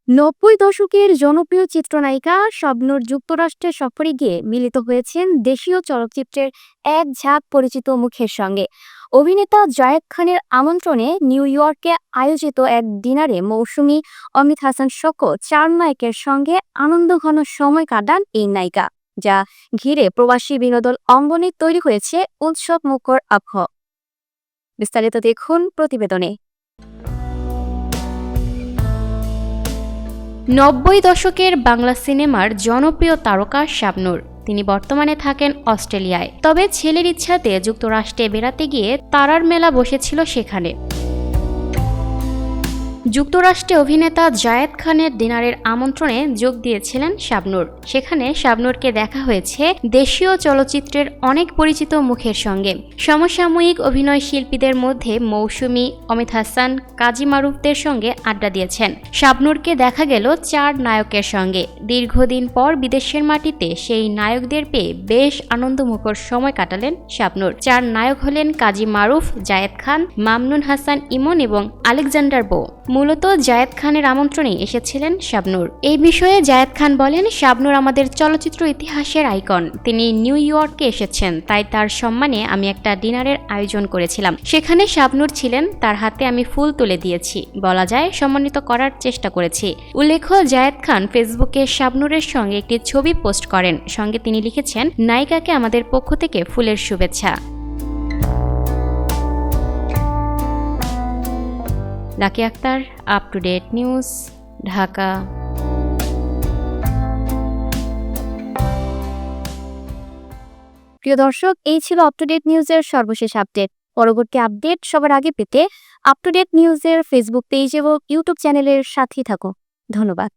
নব্বই দশকের জনপ্রিয় চিত্রনায়িকা শাবনূর যুক্তরাষ্ট্রে সফরে গিয়ে মিলিত হয়েছেন দেশীয় চলচ্চিত্রের এক ঝাঁক পরিচিত মুখের সঙ্গে। অভিনেতা জায়েদ খানের আমন্ত্রণে নিউ ইয়র্কে আয়োজিত এক ডিনারে মৌসুমী, অমিত হাসান সহ চার নায়কের সঙ্গে আনন্দঘন সময় কাটান এই নায়িকা, যা ঘিরে প্রবাসী বিনোদন অঙ্গনে তৈরি হয়েছে উৎসব মুখর আবহ। বিস্তারিত দেখুন প্রতিবেদনে। নব্বই দশকের বাংলা সিনেমার জনপ্রিয় তারকা শাবনূর। তিনি বর্তমানে থাকেন অস্ট্রেলিয়ায়, তবে ছেলের ইচ্ছাতে যুক্তরাষ্ট্রে বেড়াতে গিয়ে তারার মেলা বসেছিল সেখানে। যুক্তরাষ্ট্রে অভিনেতা জায়েদ খানের ডিনারের আমন্ত্রণে যোগ দিয়েছিলেন শাবনূর। সেখানে শাবনূরকে দেখা হয়েছে দেশীয় চলচ্চিত্রের অনেক পরিচিত মুখের সঙ্গে। সমসাময়িক অভিনয় শিল্পীদের মধ্যে মৌসুমী, অমিত হাসান, কাজী মারুফদের সঙ্গে আড্ডা দিয়েছেন। শাবনূরকে দেখা গেল চার নায়কের সঙ্গে। দীর্ঘদিন পর বিদেশের মাটিতে সেই নায়কদের পেয়ে বেশ আনন্দমুখর সময় কাটালেন শাবনূর। চার নায়ক হলেন কাজী মারুফ, জায়েদ খান, মামনুন হাসান ইমন এবং আলেকজান্ডার বো। মূলত জায়েদ খানের আমন্ত্রণেই এসেছিলেন শাবনূর। এই বিষয়ে জায়েদ খান বলেন, শাবনূর আমাদের চলচ্চিত্র ইতিহাসের আইকন। তিনি নিউ ইয়র্কে এসেছেন, তাই তার সম্মানে আমি একটা ডিনারের আয়োজন করেছিলাম। সেখানে শাবনূর ছিলেন, তার হাতে আমি ফুল তুলে দিয়েছি। বলা যায় সম্মানিত করার চেষ্টা করেছি। উল্লেখ্য, জায়েদ খান ফেসবুকে শাবনূরের সঙ্গে একটি ছবি পোস্ট করেন। সঙ্গে তিনি লিখেছেন, নায়িকাকে আমাদের পক্ষ থেকে ফুলের শুভেচ্ছা। Lucky Akter, up to date news, Dhaka. প্রিয় দর্শক, এই ছিল আপ টু ডেট নিউজের সর্বশেষ আপডেট। পরবর্তী আপডেট সবার আগে পেতে আপ টু ডেট নিউজের ফেসবুক পেজ এবং ইউটিউব চ্যানেলের সাথেই থাকো। ধন্যবাদ।